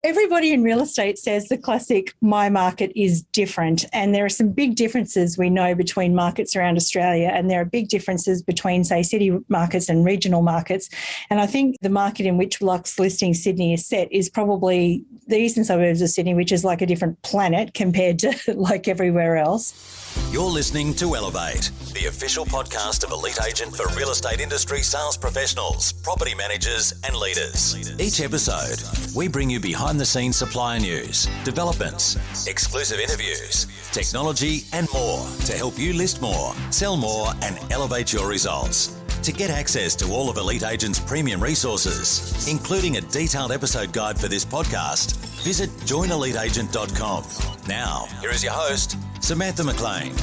Everybody in real estate says the classic my market is different, and there are some big differences we know between markets around Australia, and there are big differences between, say, city markets and regional markets. And I think the market in which Luxe Listings Sydney is set is probably the eastern suburbs of Sydney, which is like a different planet compared to like everywhere else. You're listening to Elevate, the official podcast of Elite Agent for real estate industry sales professionals, property managers and leaders. Each episode, we bring you behind-the-scenes supplier news, developments, exclusive interviews, technology and more to help you list more, sell more and elevate your results. To get access to all of Elite Agent's premium resources, including a detailed episode guide for this podcast, visit joineliteagent.com. Now, here is your host, Samantha McLean.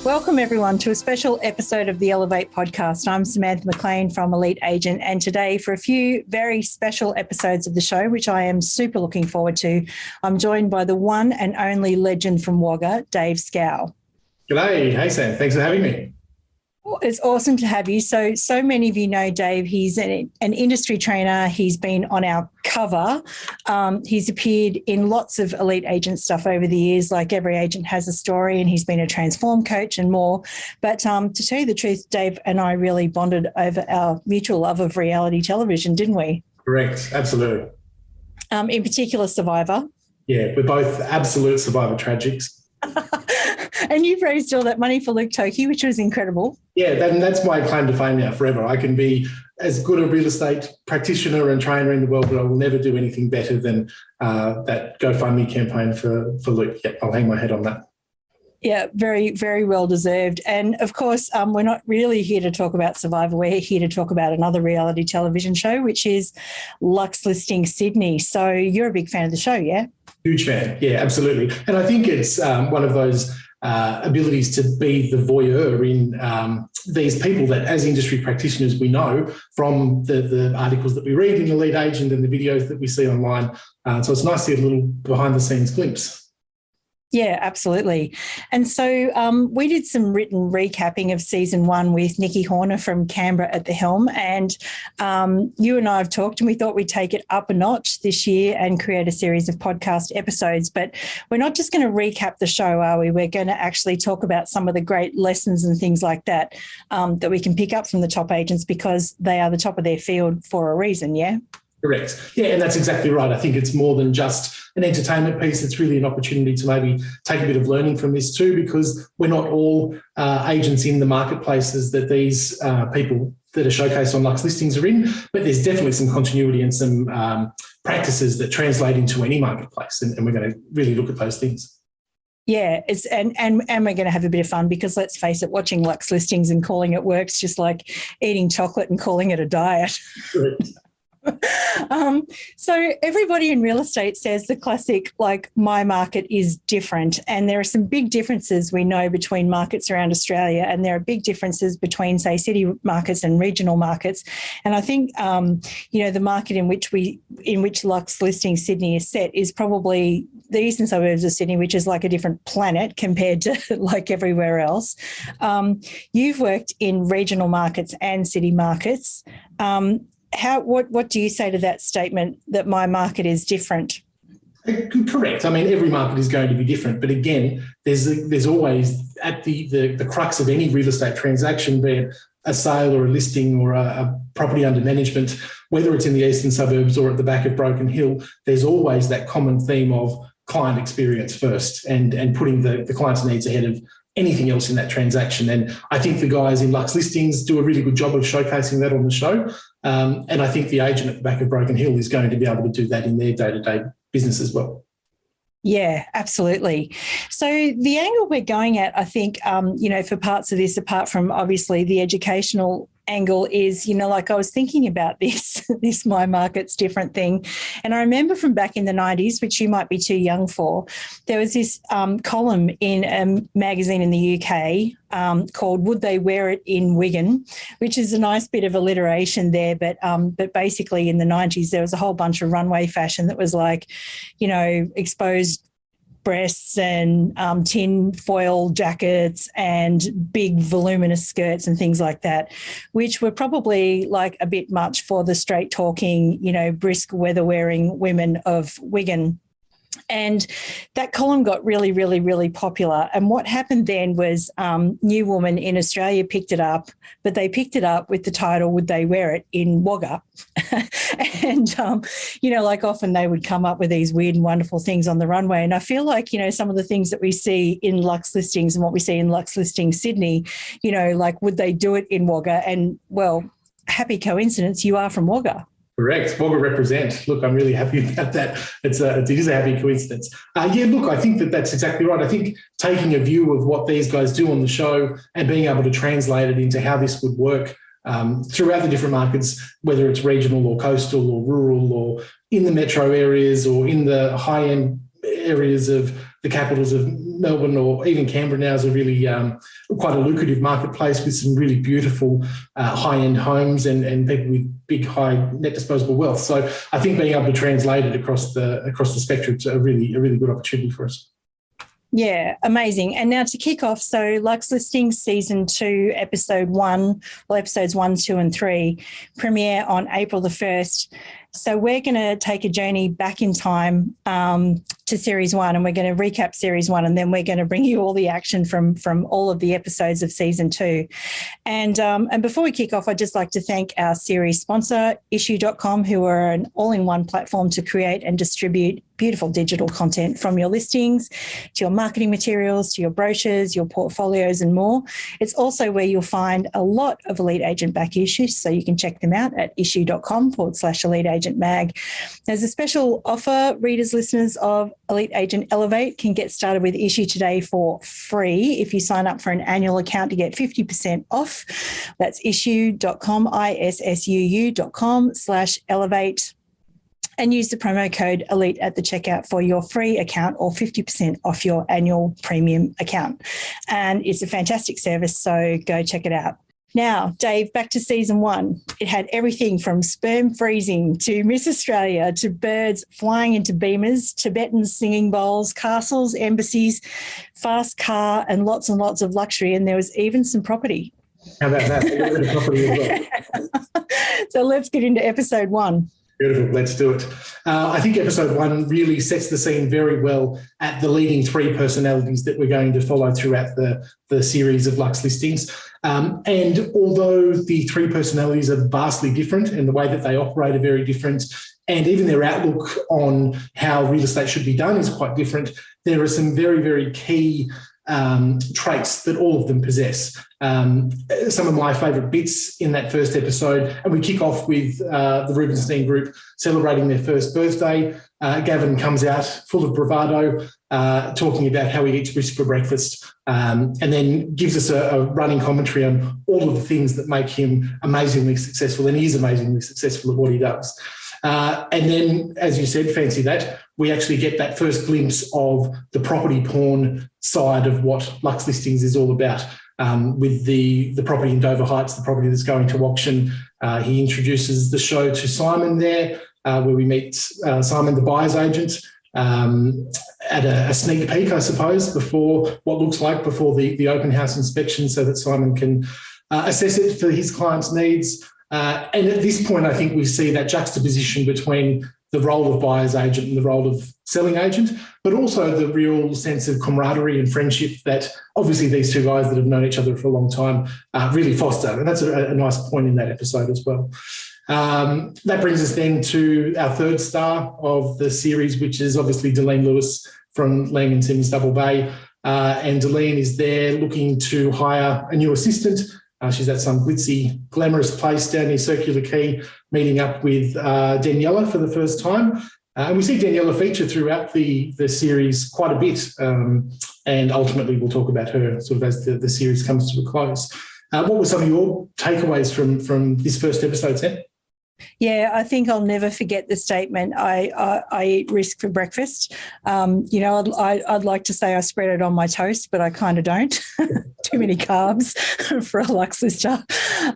Welcome everyone to a special episode of the Elevate podcast. I'm Samantha McLean from Elite Agent, and today for a few very special episodes of the show, which I am super looking forward to, I'm joined by the one and only legend from Wagga, Dave Skow. G'day. Hey Sam, thanks for having me. It's awesome to have you. So many of you know Dave. He's an industry trainer. He's been on our cover. He's appeared in lots of Elite Agent stuff over the years. Like every agent has a story, and he's been a transform coach and more. But to tell you the truth, Dave and I really bonded over our mutual love of reality television, didn't we? Correct. Absolutely. In particular, Survivor. Yeah, we're both absolute Survivor tragics. And you've raised all that money for Luke Toki, which was incredible. Yeah, that's my claim to fame now forever. I can be as good a real estate practitioner and trainer in the world, but I will never do anything better than that GoFundMe campaign for Luke. Yeah, I'll hang my head on that. Yeah, very, very well deserved. And of course, we're not really here to talk about Survivor. We're here to talk about another reality television show, which is Luxe Listings Sydney. So you're a big fan of the show, yeah? Huge fan. Yeah, absolutely. And I think it's one of those abilities to be the voyeur in these people that as industry practitioners we know from the articles that we read in the Elite Agent and the videos that we see online. So it's nice to get a little behind the scenes glimpse. Yeah, absolutely. And so we did some written recapping of season 1 with Nikki Horner from Canberra at the helm. And you and I have talked, and we thought we'd take it up a notch this year and create a series of podcast episodes. But we're not just going to recap the show, are we? We're going to actually talk about some of the great lessons and things like that that we can pick up from the top agents, because they are the top of their field for a reason, yeah? Correct. Yeah, and that's exactly right. I think it's more than just an entertainment piece. It's really an opportunity to maybe take a bit of learning from this too, because we're not all agents in the marketplaces that these people that are showcased on Luxe Listings are in, but there's definitely some continuity and some practices that translate into any marketplace, and we're going to really look at those things. Yeah, and we're going to have a bit of fun, because let's face it, watching Luxe Listings and calling it work's just like eating chocolate and calling it a diet. Correct. So everybody in real estate says the classic, like, my market is different, and there are some big differences we know between markets around Australia, and there are big differences between, say, city markets and regional markets. And I think, the market in which Luxe Listings Sydney is set is probably the eastern suburbs of Sydney, which is like a different planet compared to like everywhere else. You've worked in regional markets and city markets. What do you say to that statement that my market is different? Correct. I mean, every market is going to be different, but again, there's always at the crux of any real estate transaction, be it a sale or a listing or a property under management, whether it's in the eastern suburbs or at the back of Broken Hill, there's always that common theme of client experience first and putting the client's needs ahead of anything else in that transaction. And I think the guys in Luxe Listings do a really good job of showcasing that on the show. And I think the agent at the back of Broken Hill is going to be able to do that in their day-to-day business as well. Yeah, absolutely. So the angle we're going at, I think, for parts of this, apart from obviously the educational angle, is, like I was thinking about this my market's different thing. And I remember from back in the 90s, which you might be too young for, there was this column in a magazine in the UK called Would They Wear It in Wigan, which is a nice bit of alliteration there. But basically in the 90s, there was a whole bunch of runway fashion that was like, exposed breasts and tin foil jackets and big voluminous skirts and things like that, which were probably like a bit much for the straight talking, brisk weather wearing women of Wigan. And that column got really, really, really popular. And what happened then was New Woman in Australia picked it up, but they picked it up with the title, Would They Wear It in Wagga? And, like often they would come up with these weird and wonderful things on the runway. And I feel like, some of the things that we see in Luxe Listings and what we see in Luxe Listings Sydney, like, would they do it in Wagga? And, well, happy coincidence, you are from Wagga. Correct. Wagga represent. Look, I'm really happy about that. It is a happy coincidence. I think that's exactly right. I think taking a view of what these guys do on the show and being able to translate it into how this would work throughout the different markets, whether it's regional or coastal or rural or in the metro areas or in the high-end areas of the capitals of Melbourne or even Canberra now is a really quite a lucrative marketplace with some really beautiful high-end homes and people with big, high net disposable wealth. So I think being able to translate it across the spectrum is a really good opportunity for us. Yeah, amazing. And now to kick off, so Luxe Listings Season 2, Episodes 1, 2 and 3 premiere on April the 1st. So we're going to take a journey back in time to Series 1, and we're going to recap Series 1, and then we're going to bring you all the action from all of the episodes of Season 2. And before we kick off, I'd just like to thank our series sponsor, Issue.com, who are an all-in-one platform to create and distribute beautiful digital content from your listings to your marketing materials, to your brochures, your portfolios and more. It's also where you'll find a lot of Elite Agent back issues, so you can check them out at issue.com/Elite Agent Mag. There's a special offer. Readers, listeners of Elite Agent Elevate can get started with Issue today for free if you sign up for an annual account to get 50% off. That's issue.com, issuu.com/elevate. And use the promo code ELITE at the checkout for your free account or 50% off your annual premium account. And it's a fantastic service, so go check it out. Now, Dave, back to Season 1. It had everything from sperm freezing to Miss Australia to birds flying into beamers, Tibetans singing bowls, castles, embassies, fast car, and lots of luxury. And there was even some property. How about that? A little bit of property as well. So let's get into Episode 1. Beautiful. Let's do it. I think Episode 1 really sets the scene very well at the leading three personalities that we're going to follow throughout the series of Luxe Listings. And although the three personalities are vastly different and the way that they operate are very different, and even their outlook on how real estate should be done is quite different, there are some very, very key traits that all of them possess. Some of my favourite bits in that first episode, and we kick off with the Rubinstein group celebrating their first birthday. Gavin comes out full of bravado, talking about how he eats brisk for breakfast, and then gives us a running commentary on all of the things that make him amazingly successful, and he is amazingly successful at what he does. And then, as you said, fancy that, we actually get that first glimpse of the property porn side of what Luxe Listings is all about. With the property in Dover Heights, the property that's going to auction. He introduces the show to Simon there, where we meet Simon, the buyer's agent, at a sneak peek, I suppose, before what looks like before the open house inspection, so that Simon can assess it for his client's needs. And at this point, I think we see that juxtaposition between the role of buyer's agent and the role of selling agent, but also the real sense of camaraderie and friendship that obviously these two guys that have known each other for a long time really foster. And that's a nice point in that episode as well. That brings us then to our third star of the series, which is obviously Delene Lewis from Lang & Sims Double Bay. And Delene is there looking to hire a new assistant. She's at some glitzy, glamorous place down near Circular Quay, meeting up with Daniela for the first time. And we see Daniela feature throughout the series quite a bit. And ultimately, we'll talk about her sort of as the series comes to a close. What were some of your takeaways from this first episode, Sam? Yeah, I think I'll never forget the statement. I eat risk for breakfast. I'd like to say I spread it on my toast, but I kind of don't. Too many carbs for a Luxe lister.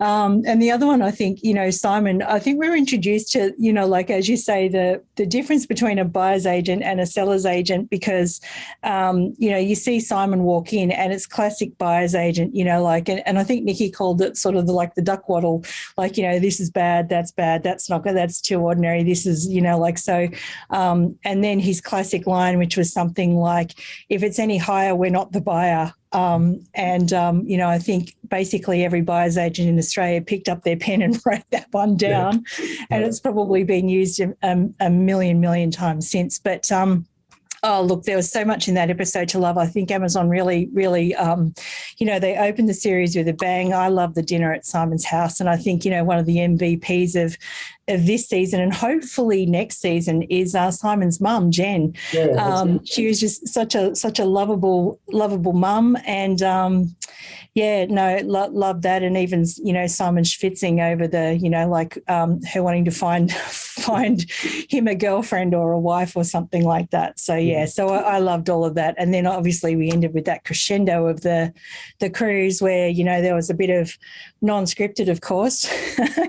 And the other one, I think, Simon, I think we were introduced to, like as you say, the difference between a buyer's agent and a seller's agent, because, you see Simon walk in and it's classic buyer's agent, and I think Nikki called it sort of the duck waddle, this is bad, that's not good, that's too ordinary, this is, so. And then his classic line, which was something like, if it's any higher, we're not the buyer. I think basically every buyer's agent in Australia picked up their pen and wrote that one down, and it's probably been used a million times since. But oh, look, there was so much in that episode to love. I think Amazon really, they opened the series with a bang. I love the dinner at Simon's house, and I think, one of the MVPs of this season and hopefully next season is Simon's mum, Jen. Yeah, she was just such a lovable mum, and love that. And even Simon schwitzing over the her wanting to find him a girlfriend or a wife or something like that. So so I loved all of that. And then obviously we ended with that crescendo of the cruise where there was a bit of non-scripted, of course,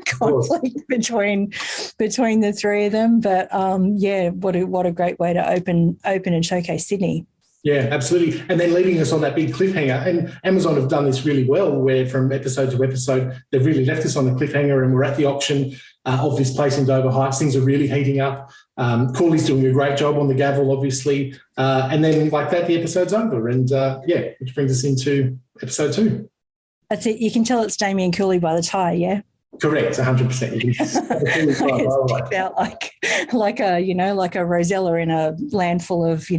conflict between the three of them. But what a great way to open and showcase Sydney. Yeah, absolutely. And then leaving us on that big cliffhanger. And Amazon have done this really well, where from episode to episode, they've really left us on the cliffhanger, and we're at the auction of this place in Dover Heights. Things are really heating up. Cooley's doing a great job on the gavel, obviously. And then like that, the episode's over. And which brings us into episode 2. That's it. You can tell it's Damien Cooley by the tie, yeah? Correct, 100%. It's out like a Rosella in a land full of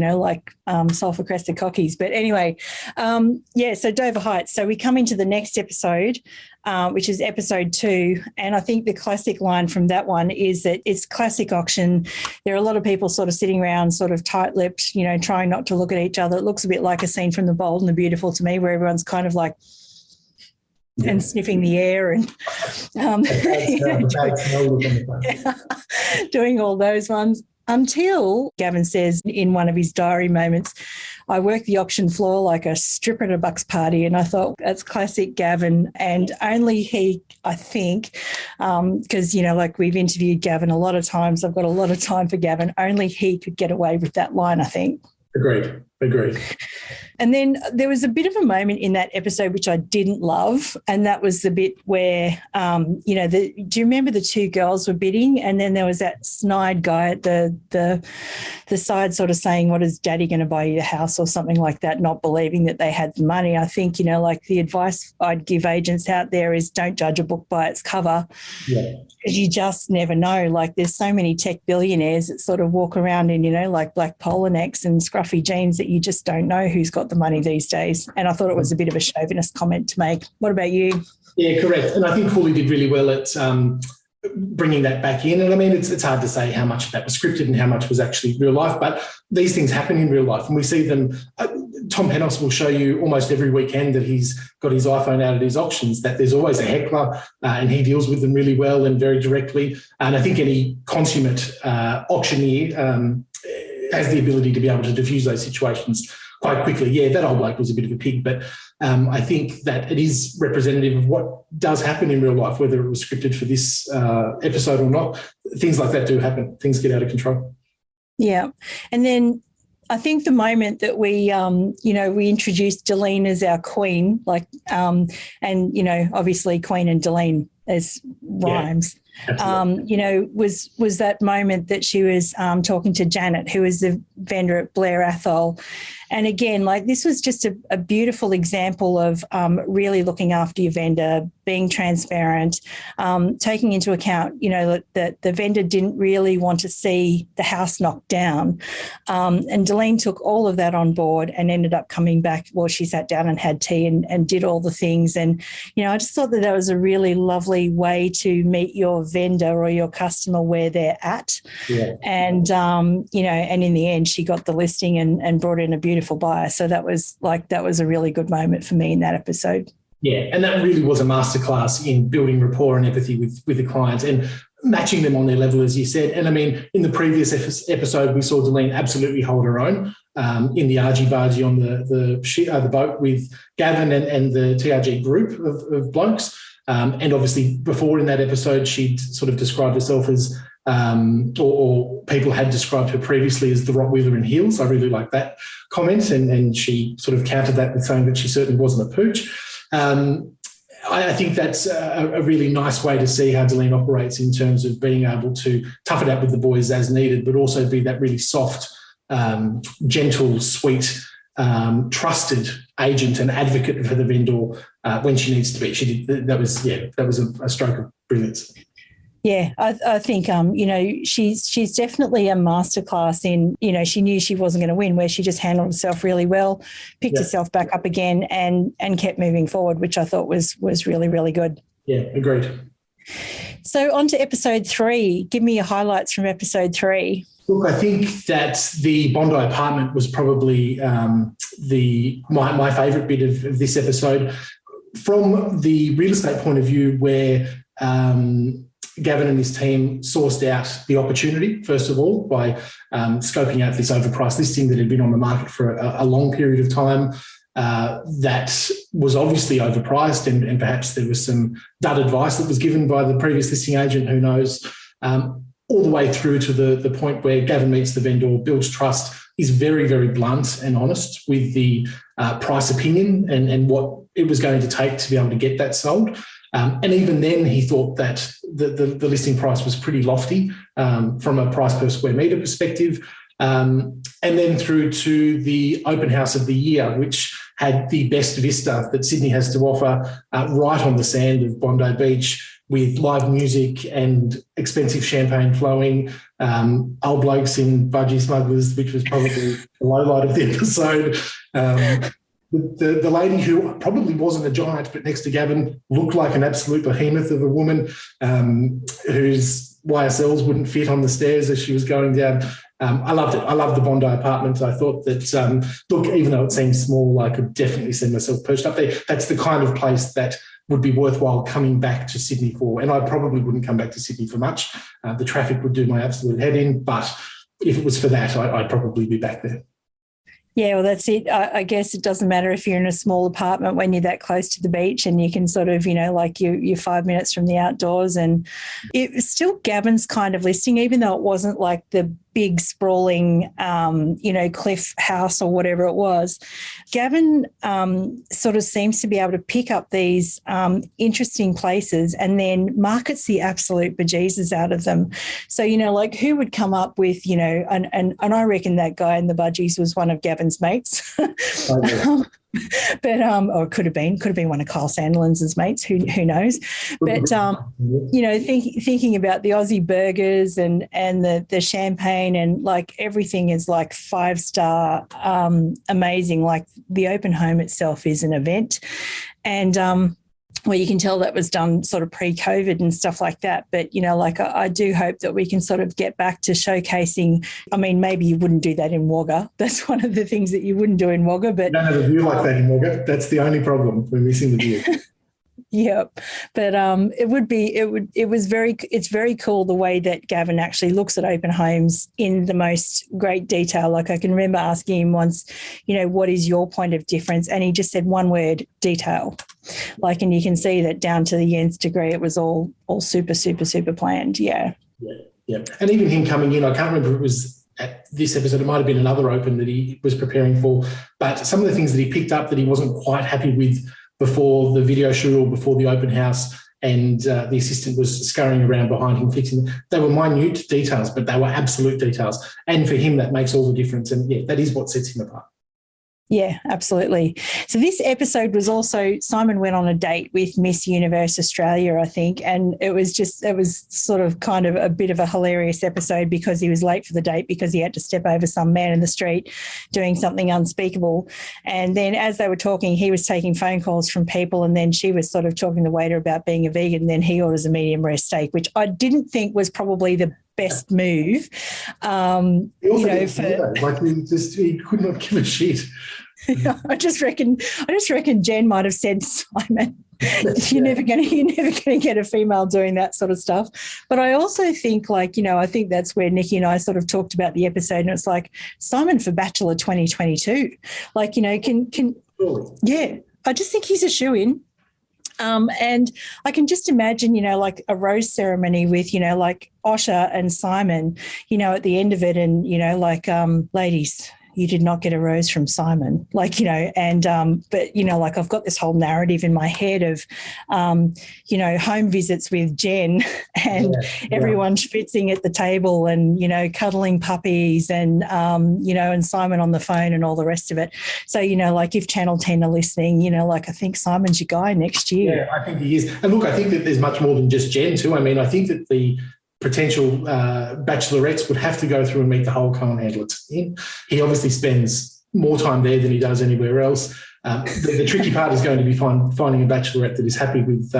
sulphur crested cockies. But anyway, so Dover Heights. So we come into the next episode, which is episode 2, and I think the classic line from that one is that it's classic auction. There are a lot of people sort of sitting around, sort of tight-lipped, trying not to look at each other. It looks a bit like a scene from The Bold and the Beautiful to me, where everyone's kind of like. Yeah. And sniffing the air and doing all those ones until Gavin says in one of his diary moments, I work the auction floor like a stripper at a bucks party. And I thought that's classic Gavin, and only he, I think, because, we've interviewed Gavin a lot of times. I've got a lot of time for Gavin. Only he could get away with that line, I think. Agreed. And then there was a bit of a moment in that episode which I didn't love, and that was the bit where, do you remember the 2 girls were bidding, and then there was that snide guy at the side sort of saying, what is Daddy going to buy you the house or something like that, not believing that they had the money. I think, the advice I'd give agents out there is don't judge a book by its cover, because you just never know. Like there's so many tech billionaires that sort of walk around in, like black polo necks and scruffy jeans that you just don't know who's got the money these days. And I thought it was a bit of a chauvinist comment to make. What about you? Yeah, correct. And I think Cooley did really well at bringing that back in. And I mean, it's hard to say how much of that was scripted and how much was actually real life, but these things happen in real life, and we see them. Tom Penos will show you almost every weekend that he's got his iPhone out at his auctions, that there's always a heckler, and he deals with them really well and very directly. And I think any consummate auctioneer has the ability to be able to diffuse those situations quite quickly. Yeah, that old bloke was a bit of a pig, but I think that it is representative of what does happen in real life, whether it was scripted for this episode or not. Things like that do happen. Things get out of control. Yeah. And then I think the moment that we introduced Delene as our queen, obviously Queen and Delene as rhymes. Yeah. Was that moment that she was talking to Janet, who was the vendor at Blair Athol. And again, this was just a beautiful example of really looking after your vendor, being transparent, taking into account, that the vendor didn't really want to see the house knocked down. And Delene took all of that on board and ended up coming back. Well, she sat down and had tea and did all the things. And, I just thought that was a really lovely way to meet your vendor or your customer where they're at. Yeah. And, and in the end, she got the listing and brought in a beautiful buyer. So that was a really good moment for me in that episode. Yeah, and that really was a masterclass in building rapport and empathy with the client. And matching them on their level, as you said. And I mean, in the previous episode, we saw Delene absolutely hold her own in the argy-bargy on the boat with Gavin and the TRG group of blokes. And obviously before in that episode, she'd sort of described herself as, or people had described her previously as the Rottweiler in heels. I really like that comment. And she sort of countered that with saying that she certainly wasn't a pooch. I think that's a really nice way to see how Delene operates in terms of being able to tough it out with the boys as needed, but also be that really soft, gentle, sweet, trusted agent and advocate for the vendor when she needs to be. She did. That was a stroke of brilliance. Yeah, I think, she's definitely a masterclass in, she knew she wasn't going to win, where she just handled herself really well, picked herself back up again and kept moving forward, which I thought was really, really good. Yeah, agreed. So on to episode 3. Give me your highlights from episode 3. Look, I think that the Bondi apartment was probably my favourite bit of this episode. From the real estate point of view, where Gavin and his team sourced out the opportunity, first of all, by scoping out this overpriced listing that had been on the market for a long period of time. That was obviously overpriced, and perhaps there was some dud advice that was given by the previous listing agent, who knows, all the way through to the point where Gavin meets the vendor, builds trust, is very, very blunt and honest with the price opinion and what it was going to take to be able to get that sold. And even then, he thought that the listing price was pretty lofty from a price per square metre perspective. And then through to the open house of the year, which had the best vista that Sydney has to offer, right on the sand of Bondi Beach, with live music and expensive champagne flowing, old blokes in budgie smugglers, which was probably the low light of the episode. The lady who probably wasn't a giant, but next to Gavin looked like an absolute behemoth of a woman, whose YSLs wouldn't fit on the stairs as she was going down. I loved it. I loved the Bondi apartment. I thought that, look, even though it seems small, I could definitely see myself perched up there. That's the kind of place that would be worthwhile coming back to Sydney for. And I probably wouldn't come back to Sydney for much. The traffic would do my absolute head in. But if it was for that, I'd probably be back there. Yeah, well, that's it. I guess it doesn't matter if you're in a small apartment when you're that close to the beach and you can sort of, you're 5 minutes from the outdoors. And it was still Gavin's kind of listing, even though it wasn't like the big sprawling, cliff house or whatever it was. Gavin sort of seems to be able to pick up these interesting places and then markets the absolute bejesus out of them. So, who would come up with, and I reckon that guy in the budgies was one of Gavin's mates. But or it could have been one of Kyle Sandilands' mates. Who knows? But thinking about the Aussie burgers and the champagne and like everything is like 5-star, amazing. Like the open home itself is an event, and well, you can tell that was done sort of pre-COVID and stuff like that. But, I do hope that we can sort of get back to showcasing. I mean, maybe you wouldn't do that in Wagga. That's one of the things that you wouldn't do in Wagga. But we don't have a view like that in Wagga. That's the only problem. We're missing the view. Yep. But it's very cool the way that Gavin actually looks at open homes in the most great detail. Like I can remember asking him once, what is your point of difference? And he just said one word, detail. And you can see that down to the nth degree, it was all super, super, super planned. Yeah. Yeah. And even him coming in, I can't remember if it was at this episode, it might have been another open that he was preparing for, but some of the things that he picked up that he wasn't quite happy with before the video shoot or before the open house, and the assistant was scurrying around behind him fixing them. They were minute details, but they were absolute details. And for him, that makes all the difference. And, that is what sets him apart. Yeah, absolutely. So this episode was also, Simon went on a date with Miss Universe Australia, I think, and it was sort of kind of a bit of a hilarious episode because he was late for the date because he had to step over some man in the street doing something unspeakable. And then as they were talking, he was taking phone calls from people, and then she was sort of talking to the waiter about being a vegan, and then he orders a medium rare steak, which I didn't think was probably the best move. He could not give a shit. I just reckon Jen might have said, Simon, you're never going to get a female doing that sort of stuff. But I also think, I think that's where Nikki and I sort of talked about the episode, and it's like Simon for Bachelor 2022. I just think he's a shoo-in. And I can just imagine, a rose ceremony with, Osher and Simon, at the end of it, and, ladies, you did not get a rose from Simon, but I've got this whole narrative in my head of, home visits with Jen and everyone schwitzing at the table and, cuddling puppies and, and Simon on the phone and all the rest of it. So, if Channel 10 are listening, I think Simon's your guy next year. Yeah, I think he is. And look, I think that there's much more than just Jen too. I mean, I think that the potential bachelorettes would have to go through and meet the whole Cohen handler team. He obviously spends more time there than he does anywhere else. The tricky part is going to be finding a bachelorette that is happy with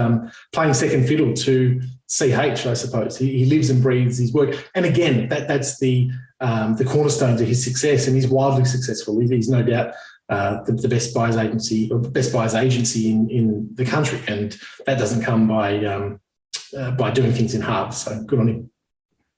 playing second fiddle to CH, I suppose. He lives and breathes his work. And again, that's the cornerstone to his success, and he's wildly successful. He's no doubt the best buyers agency in the country, and that doesn't come by doing things in halves. So good on him.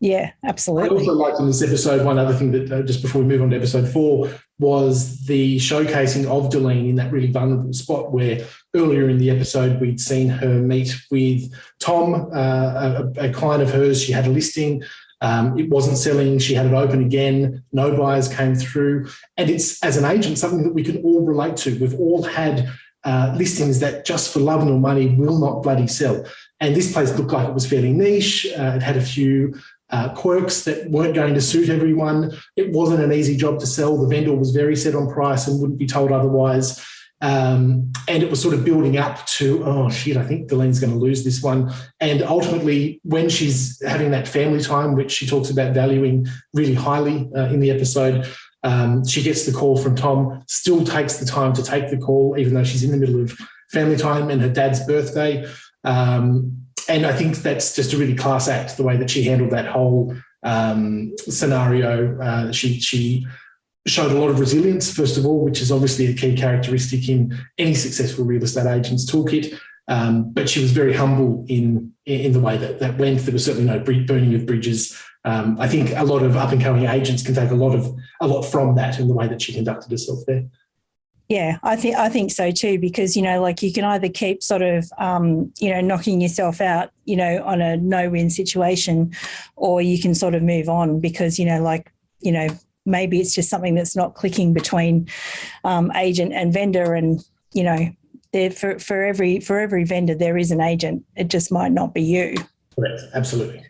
Yeah, absolutely. I also liked in this episode, one other thing that just before we move on to episode 4 was the showcasing of Delene in that really vulnerable spot where earlier in the episode we'd seen her meet with Tom, a client of hers. She had a listing. It wasn't selling. She had it open again. No buyers came through. And it's, as an agent, something that we can all relate to. We've all had listings that just for love nor money will not bloody sell. And this place looked like it was fairly niche. It had a few quirks that weren't going to suit everyone. It wasn't an easy job to sell. The vendor was very set on price and wouldn't be told otherwise. And it was sort of building up to, I think Delene's going to lose this one. And ultimately, when she's having that family time, which she talks about valuing really highly in the episode, she gets the call from Tom, still takes the time to take the call, even though she's in the middle of family time and her dad's birthday. And I think that's just a really class act, the way that she handled that whole scenario. She showed a lot of resilience, first of all, which is obviously a key characteristic in any successful real estate agent's toolkit. But she was very humble in the way that went. There was certainly no burning of bridges. I think a lot of up-and-coming agents can take a lot from that in the way that she conducted herself there. Yeah, I think so too, because, you can either keep sort of, knocking yourself out, on a no-win situation, or you can sort of move on because, maybe it's just something that's not clicking between agent and vendor, and, there for every vendor there is an agent. It just might not be you. Correct, absolutely.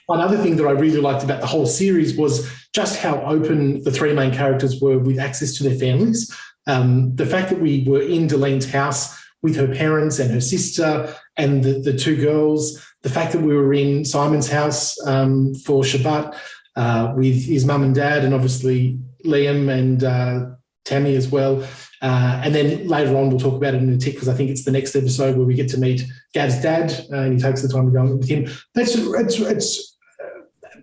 Another thing that I really liked about the whole series was just how open the three main characters were with access to their families. The fact that we were in Delene's house with her parents and her sister and the two girls, the fact that we were in Simon's house for Shabbat with his mum and dad, and obviously Liam and Tammy as well. And then later on, we'll talk about it in a tick, because I think it's the next episode where we get to meet Gav's dad and he takes the time to go with him. It's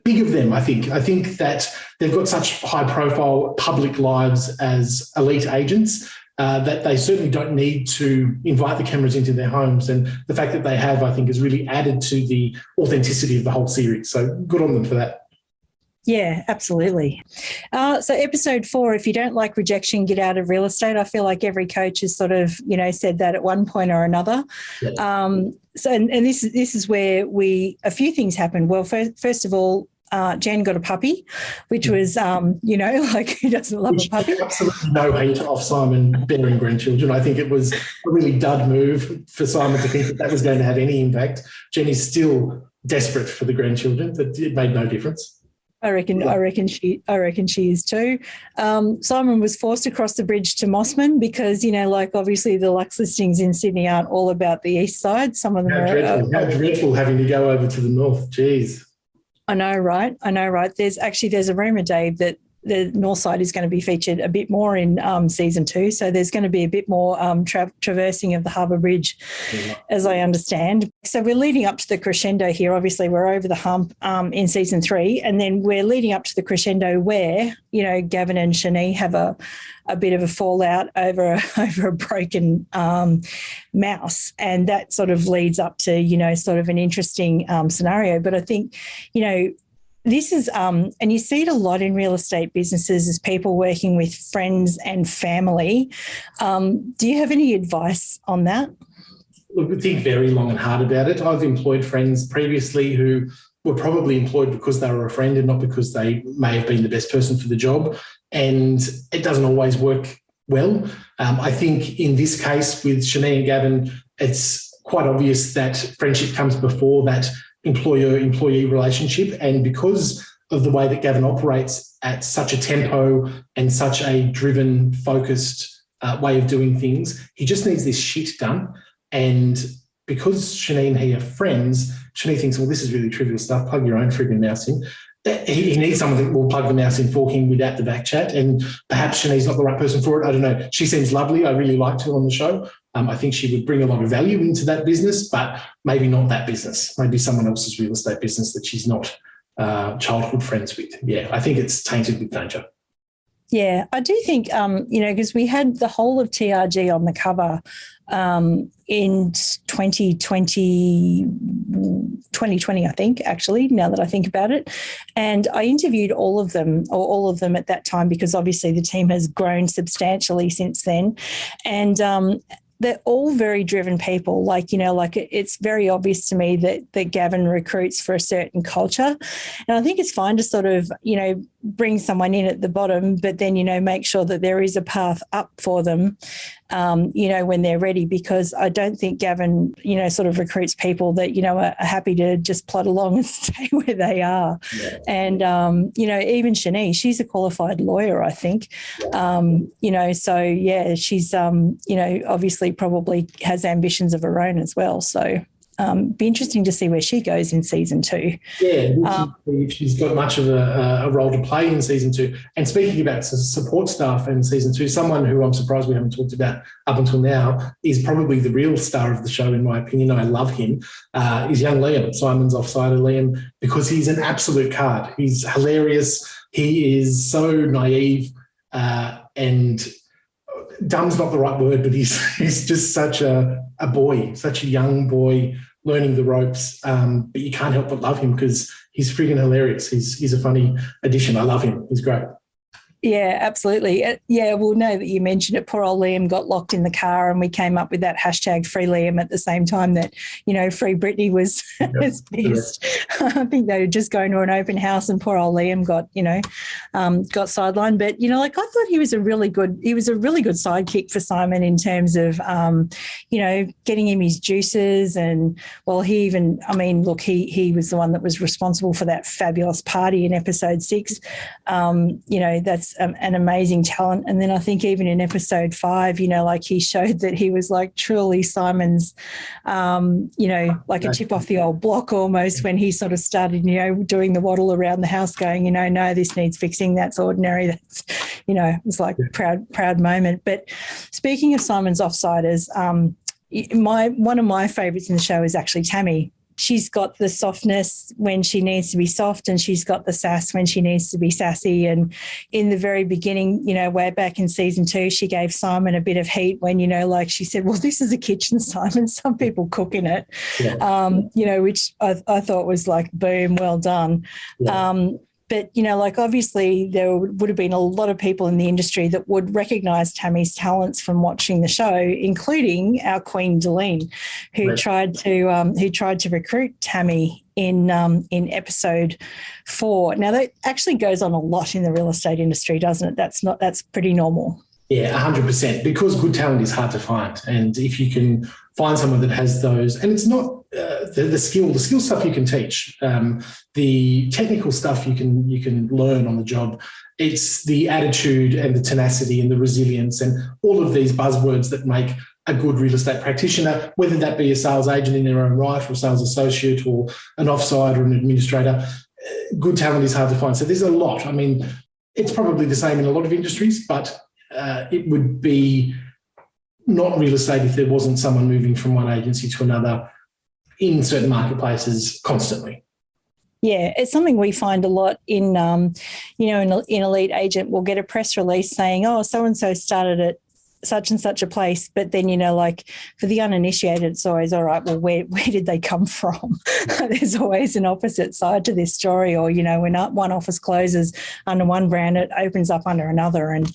big of them, I think. I think that they've got such high-profile public lives as elite agents that they certainly don't need to invite the cameras into their homes. And the fact that they have, I think, has really added to the authenticity of the whole series. So good on them for that. Yeah, absolutely. So episode 4, if you don't like rejection, get out of real estate. I feel like every coach has sort of, said that at one point or another. Yeah. So this is where a few things happened. Well, first of all, Jen got a puppy, which was, who doesn't love a puppy? Absolutely no hate off Simon bearing grandchildren. I think it was a really dud move for Simon to think that was going to have any impact. Jen is still desperate for the grandchildren, but it made no difference. I reckon she is too. Simon was forced to cross the bridge to Mossman because, obviously the Luxe listings in Sydney aren't all about the east side. Some of them How dreadful having to go over to the north. Jeez. I know, right? There's a rumour, Dave, that the north side is going to be featured a bit more in season 2. So there's going to be a bit more traversing of the Harbour Bridge, as I understand. So we're leading up to the crescendo here. Obviously, we're over the hump in season 3, and then we're leading up to the crescendo where, you know, Gavin and Shani have a bit of a fallout over a broken mouse, and that sort of leads up to, you know, sort of an interesting scenario. But I think, you know, this is, and you see it a lot in real estate businesses, as people working with friends and family. Do you have any advice on that? Look, I think very long and hard about it. I've employed friends previously who were probably employed because they were a friend and not because they may have been the best person for the job. And it doesn't always work well. I think in this case with Shani and Gavin, it's quite obvious that friendship comes before that employer-employee relationship. And because of the way that Gavin operates at such a tempo and such a driven, focused way of doing things, he just needs this shit done. And because Shani and he are friends, Shani thinks, well, this is really trivial stuff. Plug your own frigging mouse in. He needs someone that will plug the mouse in for him without the back chat. And perhaps Shani's not the right person for it. I don't know. She seems lovely. I really liked her on the show. I think she would bring a lot of value into that business, but maybe not that business. Maybe someone else's real estate business that she's not childhood friends with. Yeah, I think it's tainted with danger. Yeah, I do think, you know, because we had the whole of TRG on the cover in 2020, I think, actually, now that I think about it. And I interviewed all of them at that time, because obviously the team has grown substantially since then. And they're all very driven people. Like, you know, like it's very obvious to me that Gavin recruits for a certain culture. And I think it's fine to sort of, you know, bring someone in at the bottom, but then, you know, make sure that there is a path up for them, you know, when they're ready, because I don't think Gavin, you know, sort of recruits people that, you know, are happy to just plod along and stay where they are. Yeah. And, you know, even Shani, she's a qualified lawyer, I think, you know, so yeah, she's, you know, obviously probably has ambitions of her own as well. So be interesting to see where she goes in season 2. Yeah, if she's got much of a role to play in season 2. And speaking about support staff in season 2, someone who I'm surprised we haven't talked about up until now is probably the real star of the show, in my opinion. I love him. Is young Liam, Simon's offsider Liam, because he's an absolute card. He's hilarious. He is so naive and dumb's not the right word, but he's just such a boy, such a young boy learning the ropes. But you can't help but love him because he's freaking hilarious. He's a funny addition. I love him. He's great. Yeah, absolutely. Yeah, well, now that you mentioned it, poor old Liam got locked in the car, and we came up with that hashtag Free Liam at the same time that, you know, Free Britney was pissed. I think they were just going to an open house, and poor old Liam got, you know, got sidelined. But, you know, like I thought he was a really good sidekick for Simon in terms of, you know, getting him his juices. And, well, he even, I mean, look, he was the one that was responsible for that fabulous party in episode 6. You know, that's an amazing talent. And then I think even in episode 5, you know, like he showed that he was like truly Simon's, you know, like a chip off the old block almost, when he sort of started, you know, doing the waddle around the house going, you know, no, this needs fixing. That's ordinary. That's, you know, it was like a proud moment. But speaking of Simon's offsiders, one of my favourites in the show is actually Tammy. She's got the softness when she needs to be soft, and she's got the sass when she needs to be sassy. And in the very beginning, you know, way back in season 2, she gave Simon a bit of heat when, you know, like she said, well, this is a kitchen, Simon. Some people cook in it, you know, which I thought was like, boom, well done. Yeah. But, you know, like obviously there would have been a lot of people in the industry that would recognise Tammy's talents from watching the show, including our Queen Deline, who tried to recruit Tammy in episode 4. Now that actually goes on a lot in the real estate industry, doesn't it? That's pretty normal. Yeah, 100%, because good talent is hard to find. And if you can find someone that has those, and it's not the skill stuff you can teach, the technical stuff you can learn on the job. It's the attitude and the tenacity and the resilience and all of these buzzwords that make a good real estate practitioner, whether that be a sales agent in their own right or a sales associate or an offside or an administrator. Good talent is hard to find. So there's a lot. I mean, It's probably the same in a lot of industries, but it would be not real estate if there wasn't someone moving from one agency to another in certain marketplaces constantly. Yeah, it's something we find a lot in, in Elite Agent. We'll get a press release saying, oh, so-and-so started at such and such a place. But then, for the uninitiated, it's always, all right, well, where did they come from? There's always an opposite side to this story. Or, when one office closes under one brand, it opens up under another. And,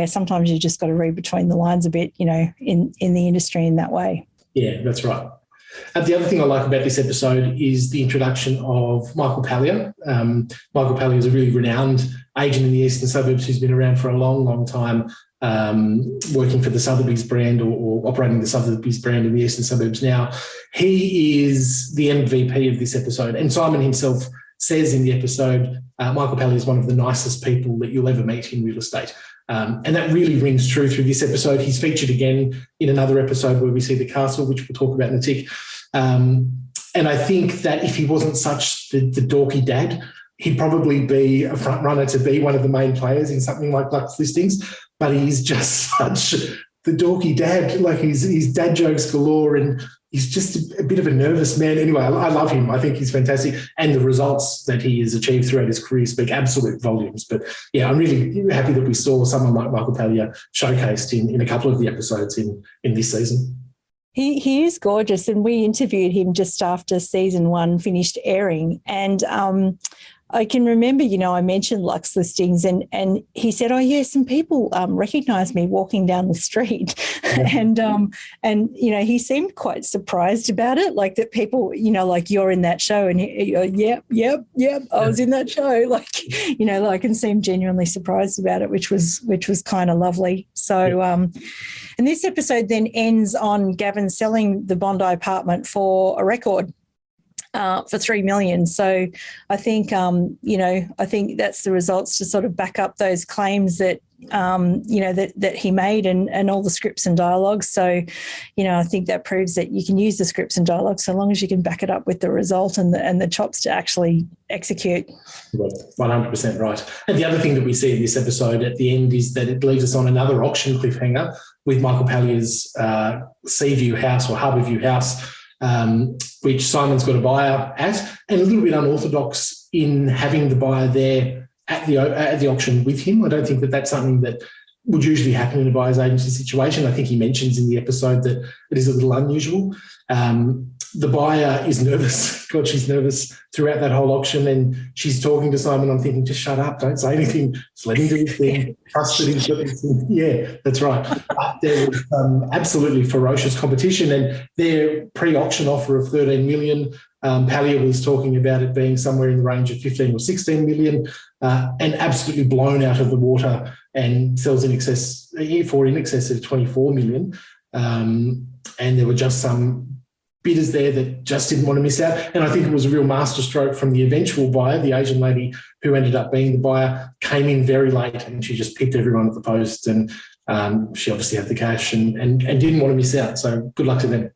sometimes you just got to read between the lines a bit, in the industry in that way. Yeah, that's right. The other thing I like about this episode is the introduction of Michael Paley. Michael Paley is a really renowned agent in the eastern suburbs who's been around for a long, long time, working for the Sotheby's brand or operating the Sotheby's brand in the eastern suburbs now. He is the MVP of this episode. And Simon himself says in the episode, Michael Paley is one of the nicest people that you'll ever meet in real estate. And that really rings true through this episode. He's featured again in another episode where we see the castle, which we'll talk about in a tick. And I think that if he wasn't such the dorky dad, he'd probably be a front runner to be one of the main players in something like Luxe Listings. But he's just such the dorky dad. Like he's dad jokes galore, and he's just a bit of a nervous man. Anyway, I love him. I think he's fantastic. And the results that he has achieved throughout his career speak absolute volumes. But, yeah, I'm really happy that we saw someone like Michael Paley showcased in a couple of the episodes in this season. He is gorgeous, and we interviewed him just after season 1 finished airing. And I can remember, I mentioned Luxe Listings, and he said, oh, yeah, some people recognise me walking down the street. Yeah. And he seemed quite surprised about it, like that people, like you're in that show, and yep, I was in that show, and seemed genuinely surprised about it, which was kind of lovely. So, and this episode then ends on Gavin selling the Bondi apartment for a record. For $3 million. So I think, I think that's the results to sort of back up those claims that, that he made and all the scripts and dialogues. So, I think that proves that you can use the scripts and dialogues so long as you can back it up with the result and the chops to actually execute. 100% right. And the other thing that we see in this episode at the end is that it leaves us on another auction cliffhanger with Michael Paley's Seaview house or Harbourview house, which Simon's got a buyer at, and a little bit unorthodox in having the buyer there at the auction with him. I don't think that that's something that would usually happen in a buyer's agency situation. I think he mentions in the episode that it is a little unusual. The buyer is nervous. God, she's nervous throughout that whole auction, and she's talking to Simon. I'm thinking, just shut up, don't say anything, just let him do his thing, trust that he's got this thing. Yeah, that's right. But there was absolutely ferocious competition, and their pre-auction offer of $13 million, Paley was talking about it being somewhere in the range of 15 or 16 million, and absolutely blown out of the water, and sells in excess of 24 million. And there were just some bidders there that just didn't want to miss out. And I think it was a real masterstroke from the eventual buyer, the Asian lady who ended up being the buyer, came in very late, and she just picked everyone at the post, and she obviously had the cash and didn't want to miss out. So good luck to them.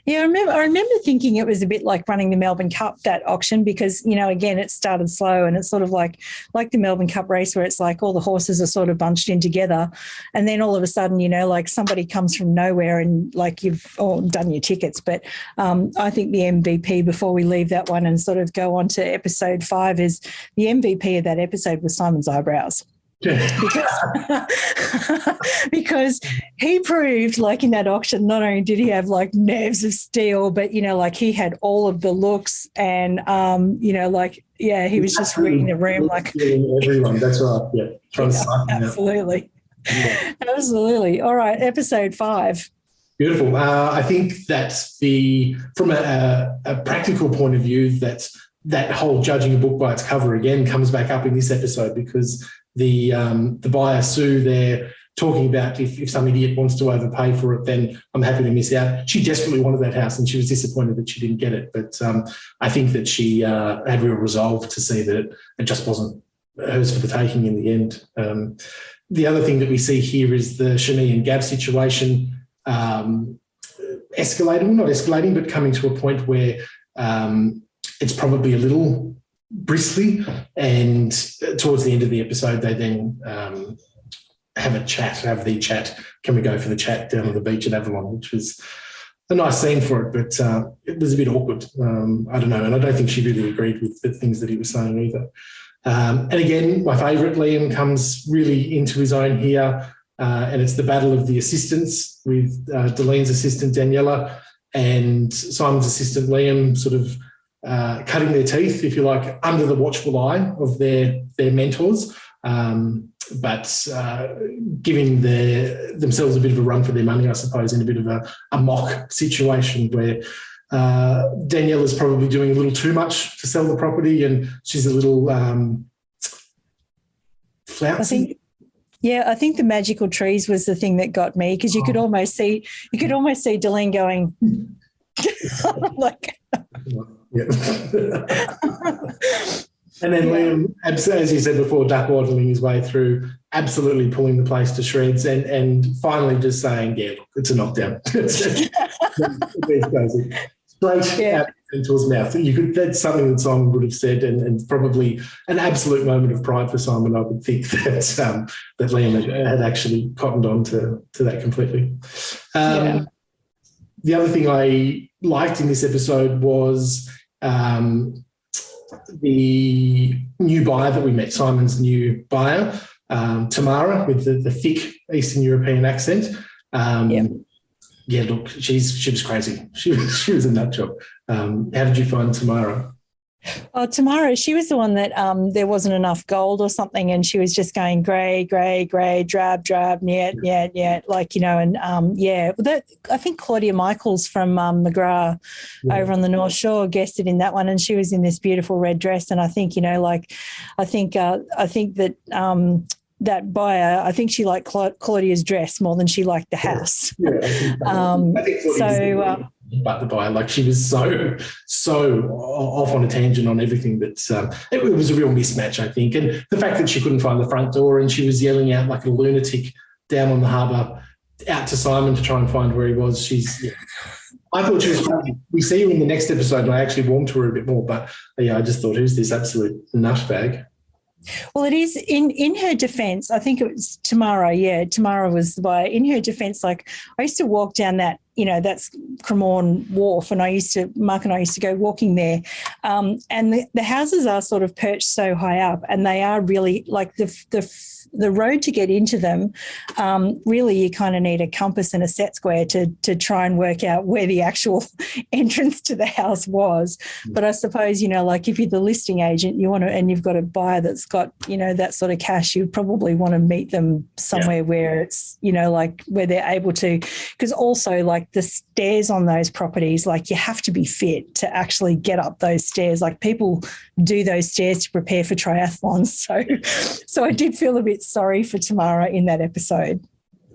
Yeah, I remember thinking it was a bit like running the Melbourne Cup, that auction, because, again, it started slow, and it's sort of like the Melbourne Cup race where it's like all the horses are sort of bunched in together, and then all of a sudden, like somebody comes from nowhere and like you've all done your tickets. But I think the MVP, before we leave that one and sort of go on to episode 5, is the MVP of that episode was Simon's eyebrows. Because he proved, like in that auction, not only did he have like nerves of steel, but like he had all of the looks, and he was just reading the room like everyone. That's right. Yeah, absolutely. Yeah. Absolutely. All right, episode 5. Beautiful. I think that from a practical point of view, that whole judging a book by its cover again comes back up in this episode, because the buyer Sue there talking about if some idiot wants to overpay for it, then I'm happy to miss out. She desperately wanted that house, and she was disappointed that she didn't get it. But I think that she had real resolve to see that it just wasn't hers for the taking in the end. The other thing that we see here is the Shani and Gav situation escalating, not escalating, but coming to a point where it's probably a little bristly. And towards the end of the episode, they then have the chat. Can we go for the chat down on the beach at Avalon, which was a nice scene for it, but it was a bit awkward. I don't know, and I don't think she really agreed with the things that he was saying either. And again, my favourite, Liam, comes really into his own here, and it's the battle of the assistants with Delene's assistant, Daniela, and Simon's assistant, Liam, sort of cutting their teeth, if you like, under the watchful eye of their mentors, but giving themselves a bit of a run for their money, I suppose, in a bit of a mock situation where Daniela's probably doing a little too much to sell the property, and she's a little flouncy. I think the magical trees was the thing that got me, because you could almost see Delene going like. Yeah. And then Liam, as you said before, duck waddling his way through, absolutely pulling the place to shreds, and finally just saying, "Yeah, look, it's a knockdown." Straight out into his mouth. That's something that Simon would have said, and probably an absolute moment of pride for Simon. I would think that Liam had actually cottoned on to that completely. The other thing I liked in this episode was the new buyer that we met, Simon's new buyer, Tamara, with the thick Eastern European accent. Yeah, look, she was crazy. She was a nut job. How did you find Tamara? Oh, Tamara, she was the one that there wasn't enough gold or something, and she was just going grey, grey, grey, drab, drab, yeah, like, you know, and I think Claudia Michaels from McGrath over on the North Shore guessed it in that one, and she was in this beautiful red dress, and I think, you know, like, I think that that buyer, I think she liked Claudia's dress more than she liked the house. Yeah, I think so. But the buyer, like, she was so off on a tangent on everything that it was a real mismatch, I think. And the fact that she couldn't find the front door and she was yelling out like a lunatic down on the harbour out to Simon to try and find where he was. I thought she was crazy. We see her in the next episode, and I actually warmed to her a bit more. But I just thought, who's this absolute nutbag? Well, it is in her defence. I think it was Tamara. Yeah, Tamara was the buyer. In her defence, like, I used to walk down that, you know, that's Cremorne Wharf, and Mark and I used to go walking there. And the houses are sort of perched so high up, and they are really like the road to get into them. Really, you kind of need a compass and a set square to try and work out where the actual entrance to the house was. But I suppose, you know, like, if you're the listing agent, you want to, and you've got a buyer that's got, you know, that sort of cash, you probably want to meet them somewhere where it's, you know, like, where they're able to, because also, like, the stairs on those properties, like, you have to be fit to actually get up those stairs. Like, people do those stairs to prepare for triathlons. So I did feel a bit sorry for Tamara in that episode.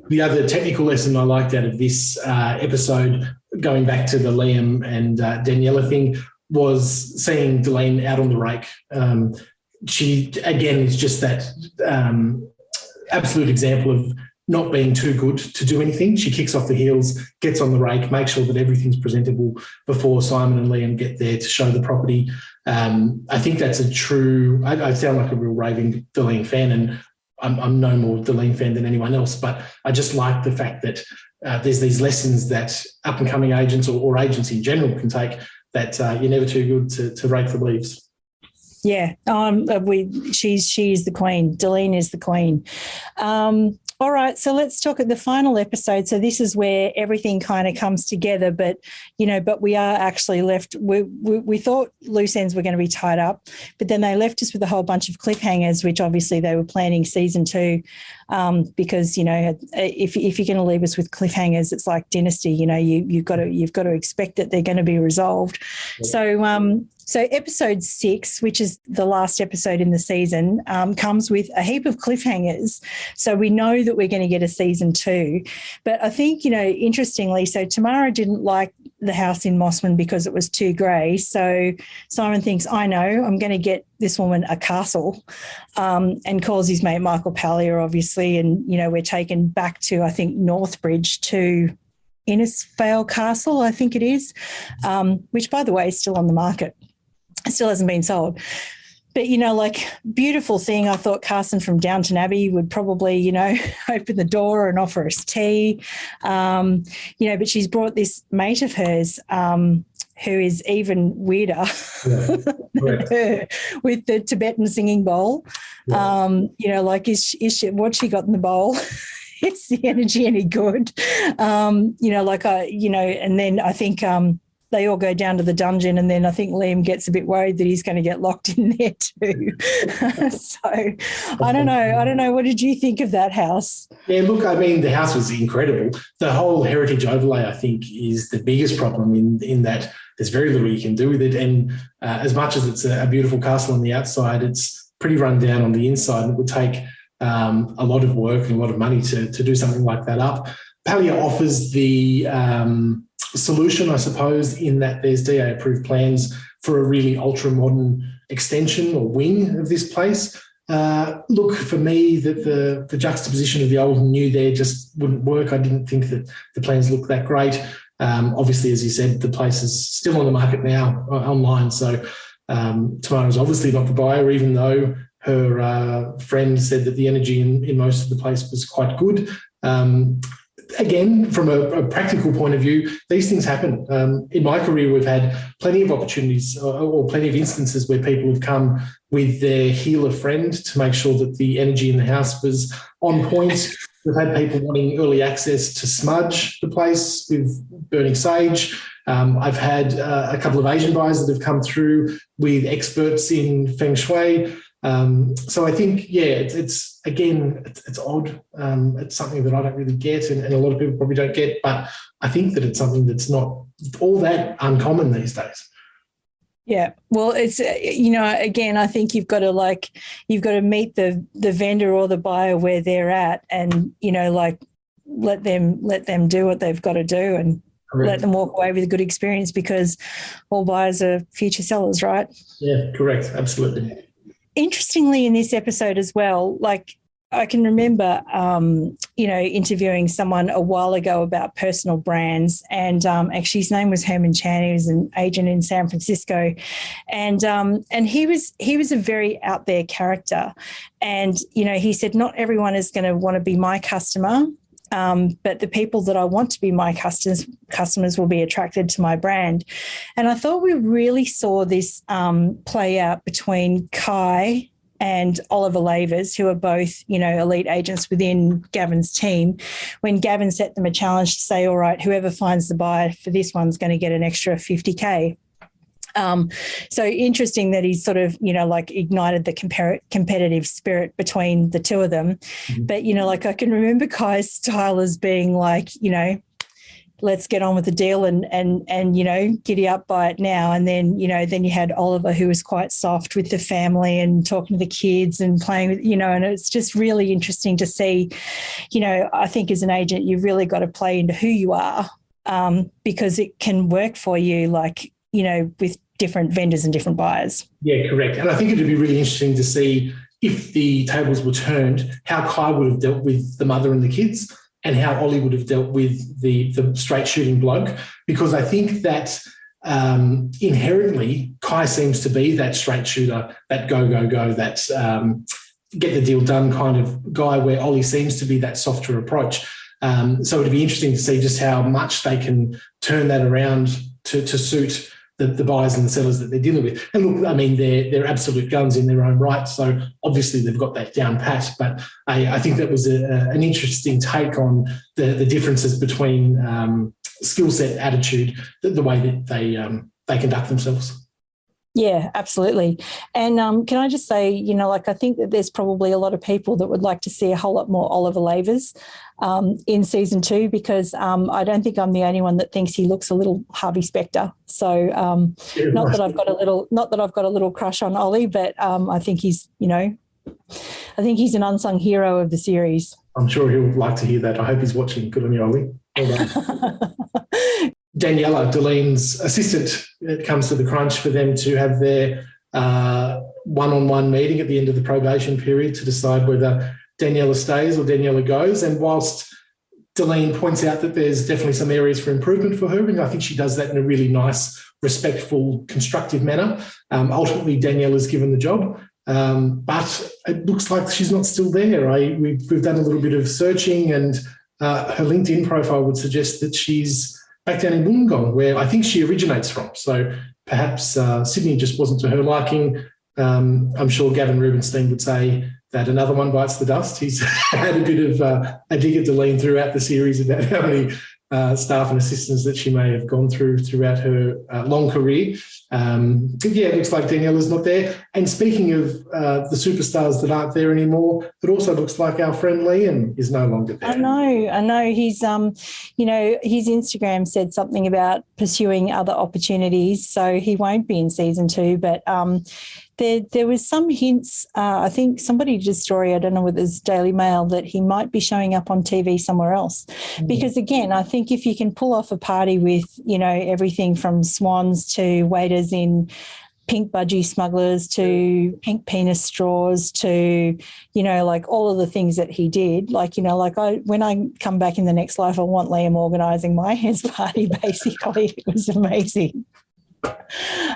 The other technical lesson I liked out of this episode, going back to the Liam and Daniela thing, was seeing Delene out on the rake. She, again, is just that absolute example of not being too good to do anything. She kicks off the heels, gets on the rake, makes sure that everything's presentable before Simon and Liam get there to show the property. I think that's a true, I sound like a real raving Delene fan, and I'm no more Delene fan than anyone else, but I just like the fact that there's these lessons that up-and-coming agents or agents in general can take, that you're never too good to rake the leaves. Yeah, she is the queen. Delene is the queen. All right, so let's talk at the final episode. So this is where everything kind of comes together, but we are actually left. We thought loose ends were going to be tied up, but then they left us with a whole bunch of cliffhangers, which obviously they were planning season 2, because, you know, if you're going to leave us with cliffhangers, it's like Dynasty. You know, you've got to expect that they're going to be resolved. Yeah. So episode 6, which is the last episode in the season, comes with a heap of cliffhangers. So we know that we're going to get a season 2. But I think, you know, interestingly, so Tamara didn't like the house in Mossman because it was too grey. So Simon thinks, I know, I'm going to get this woman a castle, and calls his mate Michael Paley, obviously. And, you know, we're taken back to, I think, Northbridge to Innisfail Castle, I think it is, which, by the way, is still on the market. It still hasn't been sold. But, like, beautiful thing, I thought Carson from Downton Abbey would probably, open the door and offer us tea. But she's brought this mate of hers who is even weirder than her, with the Tibetan singing bowl. Yeah. What she got in the bowl? Is the energy any good? And then I think they all go down to the dungeon, and then I think Liam gets a bit worried that he's going to get locked in there too. So I don't know. What did you think of that house? Yeah, look, I mean, the house was incredible. The whole heritage overlay, I think, is the biggest problem in that there's very little you can do with it. And as much as it's a beautiful castle on the outside, it's pretty run down on the inside, and it would take a lot of work and a lot of money to do something like that up. Paley offers the solution, I suppose, in that there's DA-approved plans for a really ultra-modern extension or wing of this place. Look, for me, that the juxtaposition of the old and new there just wouldn't work. I didn't think that the plans looked that great. Obviously, as you said, the place is still on the market now online, so Tamara's obviously not the buyer, even though her friend said that the energy in most of the place was quite good. Again, from a practical point of view, these things happen. In my career, we've had plenty of opportunities or plenty of instances where people have come with their healer friend to make sure that the energy in the house was on point. We've had people wanting early access to smudge the place with burning sage. I've had a couple of Asian buyers that have come through with experts in feng shui. So I think, it's odd. It's something that I don't really get, and a lot of people probably don't get, but I think that it's something that's not all that uncommon these days. Yeah, well, it's, again, I think you've got to meet the vendor or the buyer where they're at, and, let them do what they've got to do, and correct. Let them walk away with a good experience, because all buyers are future sellers, right? Yeah, correct. Absolutely. Interestingly, in this episode as well, I can remember, interviewing someone a while ago about personal brands, and actually his name was Herman Chan. He was an agent in San Francisco, and he was a very out there character, and he said not everyone is going to want to be my customer. But the people that I want to be my customers will be attracted to my brand. And I thought we really saw this play out between Kai and Oliver Lavers, who are both, elite agents within Gavin's team, when Gavin set them a challenge to say, all right, whoever finds the buyer for this one's going to get an extra 50K. So interesting that he sort of, ignited the competitive spirit between the two of them. Mm-hmm. But, I can remember Kai's style as being let's get on with the deal and giddy up by it now. And then, then you had Oliver, who was quite soft with the family and talking to the kids and playing with, and it's just really interesting to see, I think as an agent, you've really got to play into who you are, because it can work for you, with different vendors and different buyers. Yeah, correct. And I think it would be really interesting to see, if the tables were turned, how Kai would have dealt with the mother and the kids, and how Ollie would have dealt with the straight shooting bloke, because I think that inherently Kai seems to be that straight shooter, that go, that get the deal done kind of guy, where Ollie seems to be that softer approach. So it'd be interesting to see just how much they can turn that around to suit the buyers and the sellers that they're dealing with. And look, I mean, they're absolute guns in their own right, so obviously they've got that down pat. But I think that was an interesting take on the differences between skill set, attitude, the way that they conduct themselves. Yeah, absolutely. And can I just say, I think that there's probably a lot of people that would like to see a whole lot more Oliver Lavers in season 2, because I don't think I'm the only one that thinks he looks a little Harvey Specter. So not that I've got a little crush on Ollie, but I think he's an unsung hero of the series. I'm sure he'll like to hear that. I hope he's watching. Good on you, Ollie. Well done. Daniela, Delene's assistant, it comes to the crunch for them to have their one-on-one meeting at the end of the probation period to decide whether Daniela stays or Daniela goes. And whilst Deline points out that there's definitely some areas for improvement for her, and I think she does that in a really nice, respectful, constructive manner. Ultimately, Danielle is given the job, but it looks like she's not still there. We've done a little bit of searching, and her LinkedIn profile would suggest that she's back down in Wollongong, where I think she originates from. So perhaps Sydney just wasn't to her liking. I'm sure Gavin Rubinstein would say that another one bites the dust. He's had a bit of a dig at Deline throughout the series about how many staff and assistants that she may have gone throughout her long career. But yeah, it looks like Danielle is not there. And speaking of the superstars that aren't there anymore, it also looks like our friend Liam is no longer there. I know. He's, his Instagram said something about pursuing other opportunities, so he won't be in season 2. But there was some hints. I think somebody did a story, I don't know whether it's Daily Mail, that he might be showing up on TV somewhere else. Because again, I think if you can pull off a party with, everything from swans to waiters in pink budgie smugglers to pink penis straws to, all of the things that he did, when I come back in the next life, I want Liam organising my hands party, basically. It was amazing.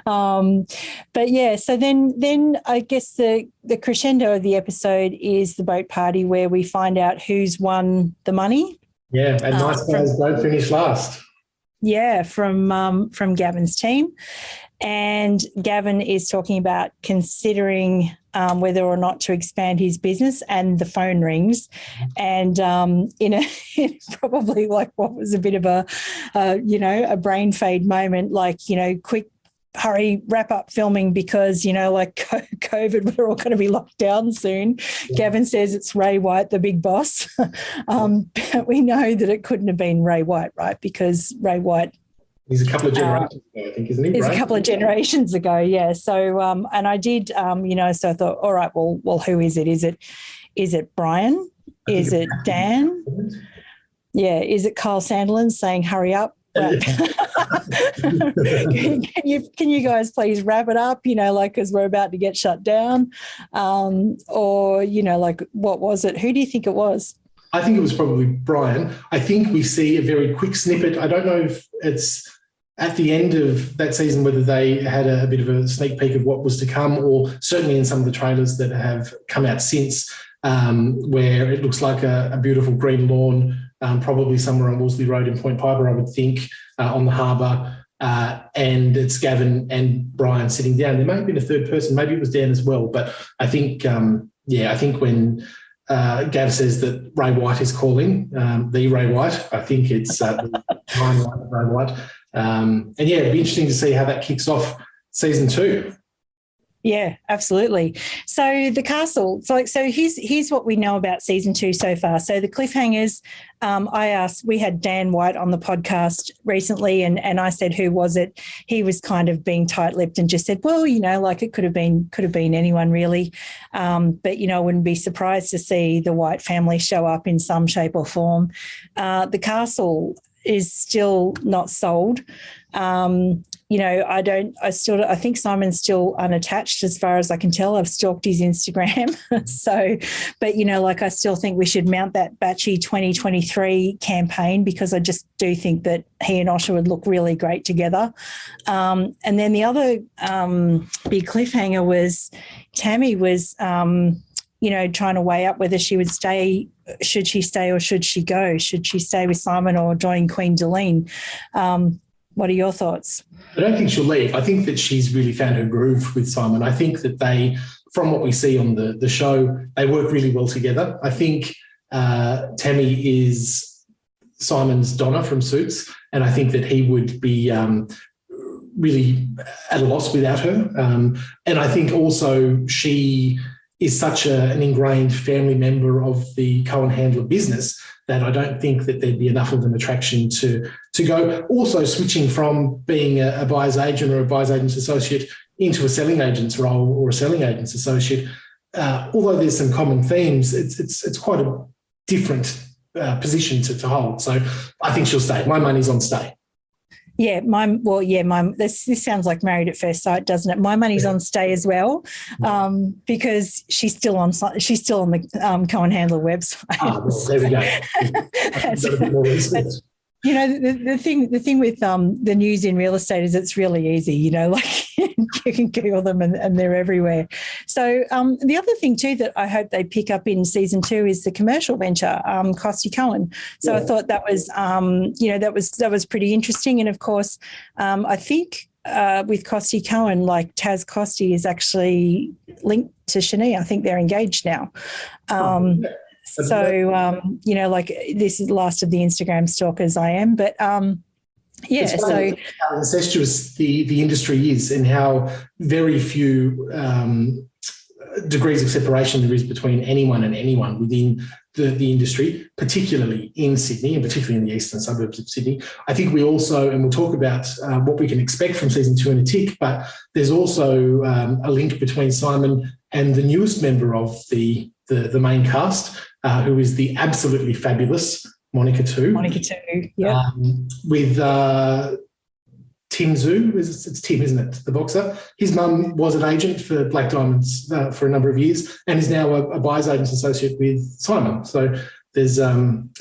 But yeah, so then I guess the crescendo of the episode is the boat party, where we find out who's won the money. Yeah, and nice guys don't finish last. Yeah, from Gavin's team. And Gavin is talking about considering whether or not to expand his business, and the phone rings. And in probably like what was a bit of a brain fade moment, quick, hurry, wrap up filming because, COVID, we're all going to be locked down soon. Yeah. Gavin says it's Ray White, the big boss. But we know that it couldn't have been Ray White, right? Because Ray White, he's a couple of generations ago, I think, isn't he? He's a couple of generations ago, yeah. So, and I did, so I thought, all right, well, who is it? Is it Brian? Is it Dan? Yeah. Is it Kyle Sandilands saying, hurry up? Can you guys please wrap it up, because we're about to get shut down? Or, what was it? Who do you think it was? I think it was probably Brian. I think we see a very quick snippet. I don't know if it's at the end of that season, whether they had a bit of a sneak peek of what was to come, or certainly in some of the trailers that have come out since, where it looks like a beautiful green lawn, probably somewhere on Wolseley Road in Point Piper, I would think, on the harbour. And it's Gavin and Brian sitting down. There may have been a third person, maybe it was Dan as well. But I think, I think when Gav says that Ray White is calling, the Ray White, I think it's the Ray White. And yeah, it'd be interesting to see how that kicks off season 2. Yeah, absolutely. So the castle. So here's what we know about season 2 so far. So the cliffhangers. We had Dan White on the podcast recently, and I said, who was it? He was kind of being tight-lipped and just said, well, it could have been anyone really. But I wouldn't be surprised to see the White family show up in some shape or form. The castle is still not sold. I think Simon's still unattached as far as I can tell. I've stalked his Instagram. But I still think we should mount that Batchy 2023 campaign, because I just do think that he and Osher would look really great together. And then the other big cliffhanger was Tammy was, trying to weigh up whether she would stay. Should she stay or should she go? Should she stay with Simon or join Queen Deline? What are your thoughts? I don't think she'll leave. I think that she's really found her groove with Simon. I think that they, from what we see on the show, they work really well together. I think Tammy is Simon's Donna from Suits, and I think that he would be really at a loss without her. And I think also she is such an ingrained family member of the Cohen handler business that I don't think that there'd be enough of an attraction to go. Also switching from being a buyer's agent or a buyer's agent's associate into a selling agent's role or a selling agent's associate, although there's some common themes, it's quite a different position to hold. So I think she'll stay. My money's on stay. Yeah, this sounds like Married at First Sight, doesn't it? My money's on Stay as well, because she's still on the Cohen Handler website. Well, there we go. You know, the thing with the news in real estate is it's really easy, you know, like you can Google them and they're everywhere. So the other thing too that I hope they pick up in season 2 is the commercial venture, Cohen. So I thought that was, that was pretty interesting. And of course, I think with Cohen, like Taz Costi is actually linked to Shani. I think they're engaged now. So, like this is the last of the Instagram stalkers I am, but how incestuous the industry is and how very few degrees of separation there is between anyone and anyone within the industry, particularly in Sydney and particularly in the eastern suburbs of Sydney. I think we also, and we'll talk about what we can expect from season 2 in a tick, but there's also a link between Simon and the newest member of the main cast, who is the absolutely fabulous Monica Tu. Yeah. With Tim Zhu, it's Tim, isn't it, the boxer? His mum was an agent for Black Diamonds for a number of years and is now a buyer's agent associate with Simon. So there's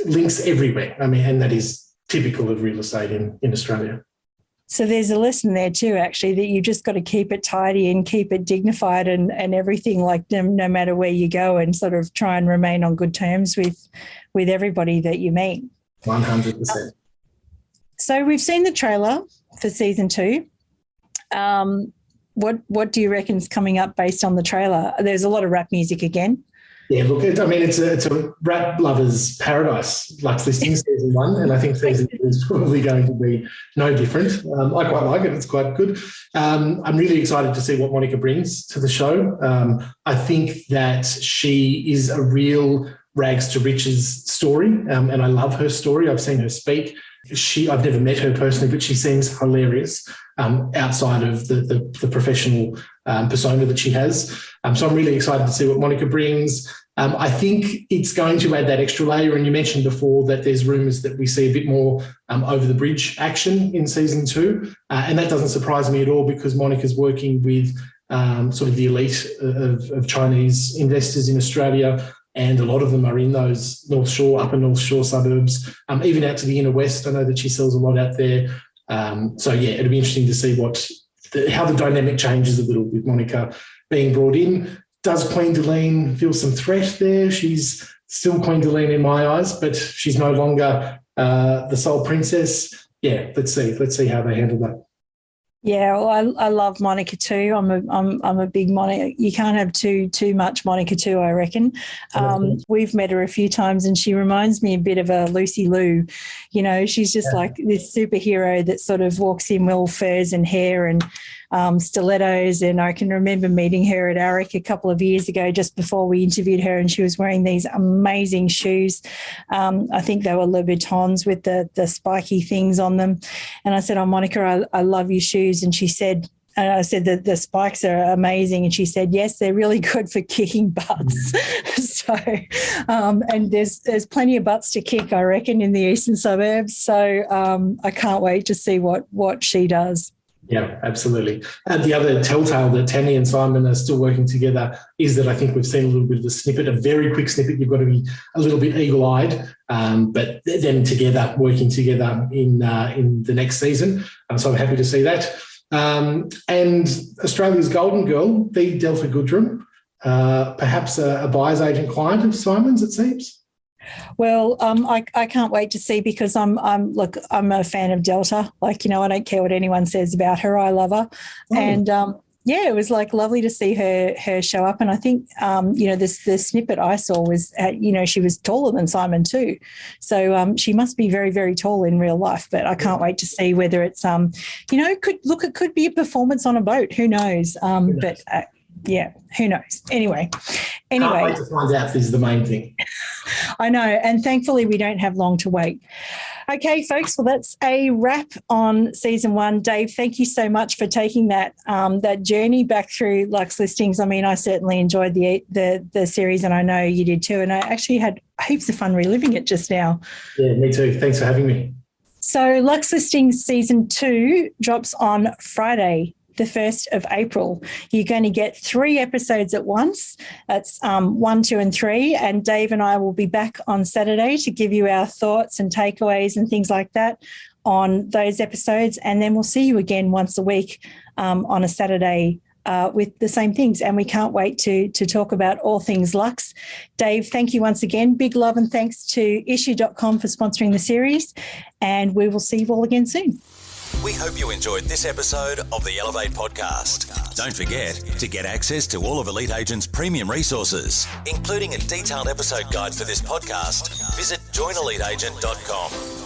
links everywhere. I mean, and that is typical of real estate in Australia. So there's a lesson there too, actually, that you just got to keep it tidy and keep it dignified and everything, like no matter where you go, and sort of try and remain on good terms with everybody that you meet. 100%. So we've seen the trailer for season 2. What do you reckon's coming up based on the trailer? There's a lot of rap music again. Yeah, look, it's a rap lover's paradise, Luxe Listings season 1, and I think season 2 is probably going to be no different. I quite like it. It's quite good. I'm really excited to see what Monica brings to the show. I think that she is a real rags to riches story, and I love her story. I've seen her speak. I've never met her personally, but she seems hilarious outside of the professional persona that she has. So I'm really excited to see what Monica brings. I think it's going to add that extra layer. And you mentioned before that there's rumours that we see a bit more over the bridge action in season 2. And that doesn't surprise me at all, because Monica's working with sort of the elite of Chinese investors in Australia. And a lot of them are in those upper North Shore suburbs, even out to the inner west. I know that she sells a lot out there. So, yeah, it'll be interesting to see how the dynamic changes a little with Monica being brought in. Does Queen Delene feel some threat there? She's still Queen Delene in my eyes, but she's no longer the sole princess. Yeah, let's see how they handle that. Yeah, well, I love Monica too. I'm a big Monica. You can't have too much Monica too, I reckon. We've met her a few times, and she reminds me a bit of a Lucy Liu. You know, she's just like this superhero that sort of walks in with furs and hair and stilettos. And I can remember meeting her at ARIC a couple of years ago, just before we interviewed her, and she was wearing these amazing shoes. I think they were Louboutins with the spiky things on them. And I said, "Oh, Monica, I love your shoes." And she said, and I said that the spikes are amazing. And she said, yes, they're really good for kicking butts. So, and there's plenty of butts to kick, I reckon, in the eastern suburbs. So I can't wait to see what she does. Yeah, absolutely. And the other telltale that Tammy and Simon are still working together is that I think we've seen a little bit of a snippet, a very quick snippet. You've got to be a little bit eagle-eyed, but them together, working together in the next season. So I'm happy to see that. And Australia's golden girl, the Delta Goodrum, perhaps a buyer's agent client of Simon's, it seems. Well, I can't wait to see, because I'm a fan of Delta. Like, you know, I don't care what anyone says about her. I love her. Oh. And it was like lovely to see her show up. And I think, the snippet I saw was, she was taller than Simon too. So she must be very, very tall in real life. But I can't wait to see whether it's, it could be a performance on a boat. Who knows? But yeah, who knows? Anyway. Can't wait to find out. This is the main thing. I know, and thankfully we don't have long to wait. Okay, folks, well, that's a wrap on season 1. Dave, thank you so much for taking that journey back through Luxe Listings. I mean, I certainly enjoyed the series, and I know you did too, and I actually had heaps of fun reliving it just now. Yeah, me too. Thanks for having me. So Luxe Listings Season 2 drops on Friday, the 1st of April. You're going to get 3 episodes at once. That's 1, 2, and 3. And Dave and I will be back on Saturday to give you our thoughts and takeaways and things like that on those episodes. And then we'll see you again once a week on a Saturday with the same things. And we can't wait to talk about all things Luxe. Dave, thank you once again. Big love and thanks to issue.com for sponsoring the series. And we will see you all again soon. We hope you enjoyed this episode of the Elevate podcast. Don't forget to get access to all of Elite Agent's premium resources, including a detailed episode guide for this podcast. Visit joineliteagent.com.